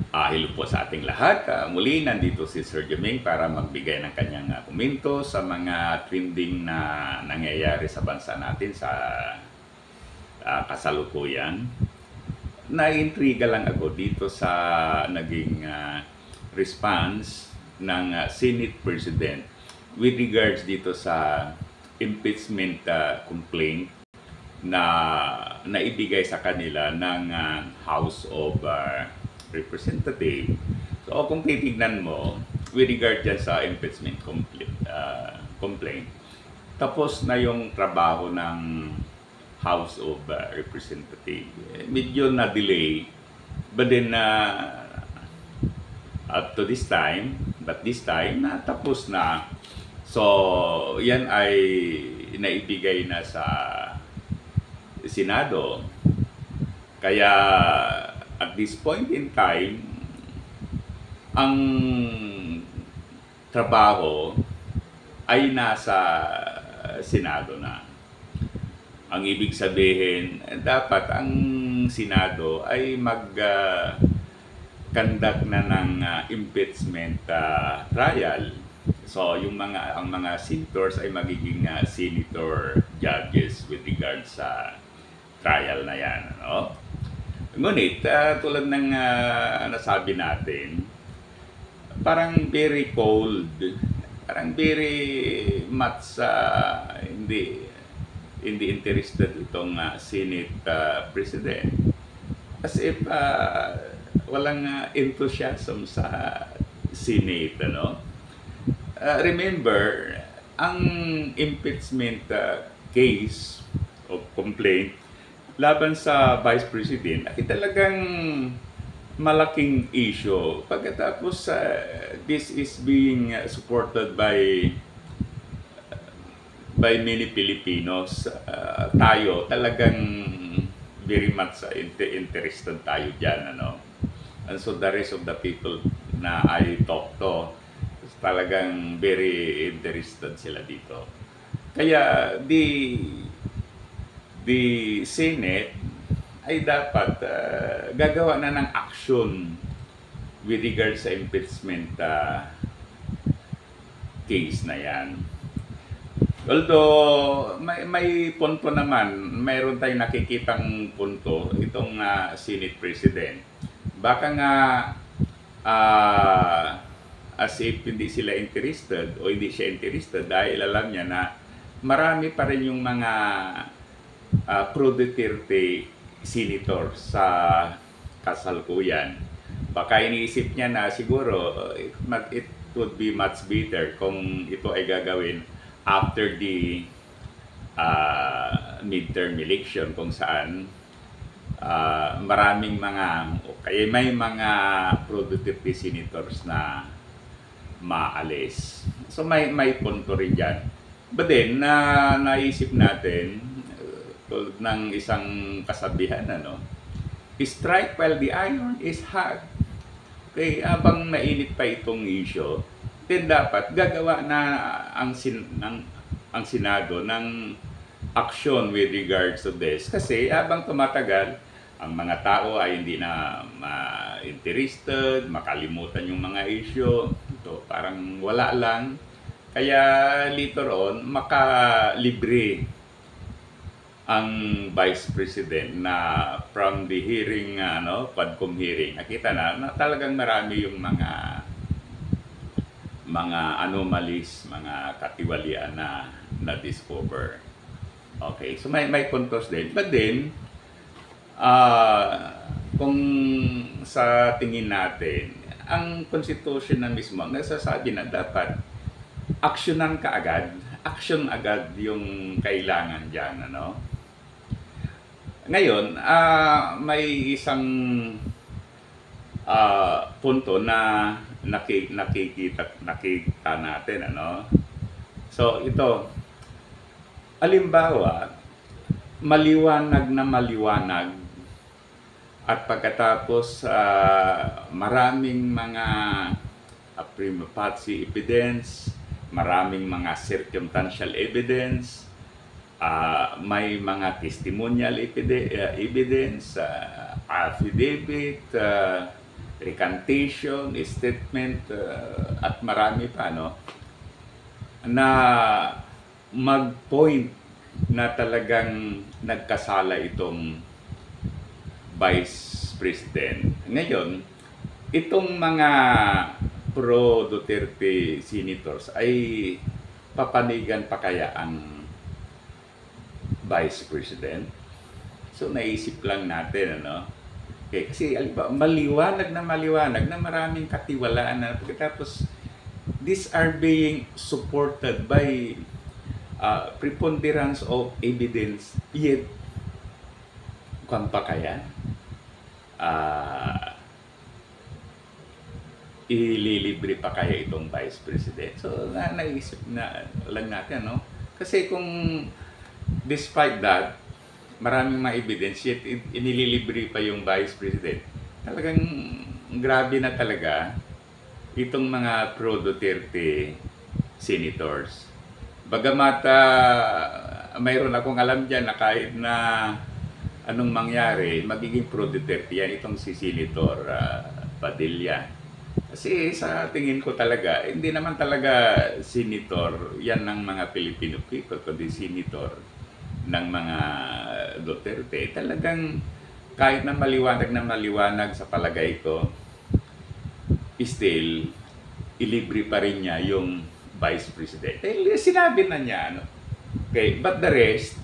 Hello po sa ating lahat. Muli nandito si Sir Jeming para magbigay ng kanyang komento sa mga trending na nangyayari sa bansa natin sa kasalukuyan. Naintriga lang ako dito sa naging response ng Senate President with regards dito sa impeachment complaint na naibigay sa kanila ng House of Representative. So kung titignan mo with regard dyan sa impeachment complaint, tapos na yung trabaho ng House of Representative. Medyo na-delay, but then up to this time, natapos na. So, yan ay naibigay na sa Senado. Kaya, at this point in time, ang trabaho ay nasa Senado na. Ang ibig sabihin, dapat ang Senado ay mag-conduct na ng impeachment trial. So, ang mga senators ay magiging senator judges with regards sa trial na yan. No? Ngunit, tulad ng nasabi natin, parang very cold, parang very much hindi interested itong Senate President. As if walang enthusiasm sa Senate. Remember, ang impeachment case of complaint laban sa Vice President ay talagang malaking issue. Pagkatapos, this is being supported by many Filipinos. Tayo talagang very much interested tayo dyan. And so the rest of the people na I talk to, talagang very interested sila dito. Kaya the Senate ay dapat gagawa na ng action with regards sa impeachment case na yan. Although may punto naman, mayroon tayong nakikitang punto itong Senate President. Baka nga as if hindi sila interested o hindi siya interested dahil alam niya na marami pa rin yung mga pro Duterte senator sa kasalukuyan. Baka iniisip niya na siguro it would be much better kung ito ay gagawin after the midterm election kung saan maraming may mga pro Duterte senators na maalis. So may punto rin dyan. But then, naisip natin, tulad ng isang kasabihan, strike while the iron is hot. Okay, habang mainit pa itong issue, then dapat gagawa na ang Senado ng action with regards to this. Kasi habang tumatagal, ang mga tao ay hindi na interested, makalimutan yung mga issue. Ito, parang wala lang. Kaya later on, makalibre ang Vice President na from the hearing, Quadcom hearing, nakita na talagang marami yung mga anomalies, mga katiwalian na discover. Okay, so may puntos din. But then, kung sa tingin natin, ang Constitution na mismo ang nasasabi na dapat aksyonan ka agad, action agad yung kailangan dyan, Ngayon, may isang punto na nakita natin, So, ito, halimbawa, maliwanag na maliwanag at pagkatapos maraming mga prima facie evidence, maraming mga circumstantial evidence, may mga testimonial evidence, affidavit, recantation, statement, at marami pa, no? Na mag-point na talagang nagkasala itong Vice President. Ngayon, itong mga pro-Duterte senators ay papanigan pa kaya ang Vice President? So, naisip lang natin, ano? Okay, kasi maliwanag na maraming katiwalaan na pagkatapos these are being supported by preponderance of evidence, yet kung pa kaya ililibre pa kaya itong Vice President. So naisip na lang natin, no? Kasi kung despite that maraming mga evidence, yet inililibre pa yung Vice President, talagang grabe na talaga itong mga pro-Duterte senators. Bagamat mayroon akong alam dyan na kahit na anong mangyari, magiging pro-Duterte yan itong si Senator Padilla. Kasi sa tingin ko talaga, hindi naman talaga senator yan ng mga Filipino people, kundi senator ng mga Duterte. Talagang kahit na maliwanag sa palagay ko, still, ilibre pa rin niya yung Vice President. Sinabi na niya, ano? Okay, but the rest,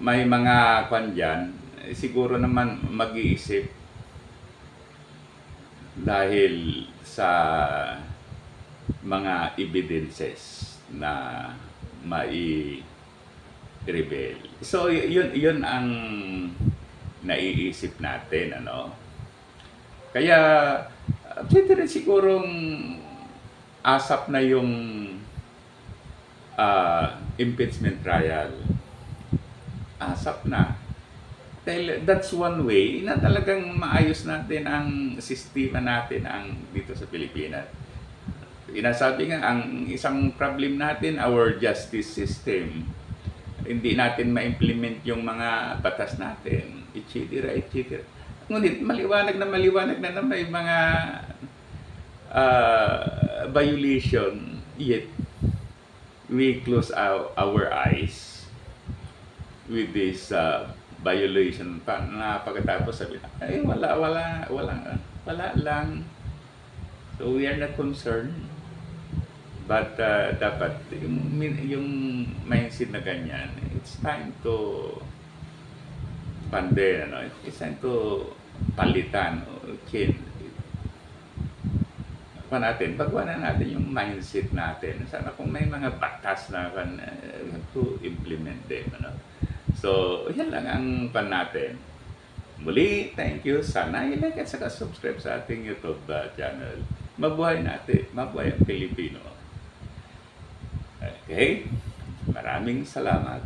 may mga kwan dyan, siguro naman mag-iisip dahil sa mga evidences na mai-reveal. So, yun ang naiisip natin, ano? Kaya, pwede rin sigurong asap na yung impeachment trial. Asap na. Dahil that's one way na talagang maayos natin ang sistema natin dito sa Pilipinas. Inasabi nga, ang isang problem natin, our justice system. Hindi natin ma-implement yung mga batas natin. Etc. Ngunit maliwanag na may mga violation, yet we close our eyes with this violation pa na pagkatapos sabi na, ay wala lang. So we are not concerned. But dapat yung mindset na ganyan, it's time to it's time to palitan o change pagwa na natin yung mindset natin. Sana kung may mga batas na we have to implement them, ano? So, yan lang ang natin. Muli, thank you. Sana i-like at saka subscribe sa ating YouTube channel. Mabuhay natin. Mabuhay ang Pilipino. Okay? Maraming salamat.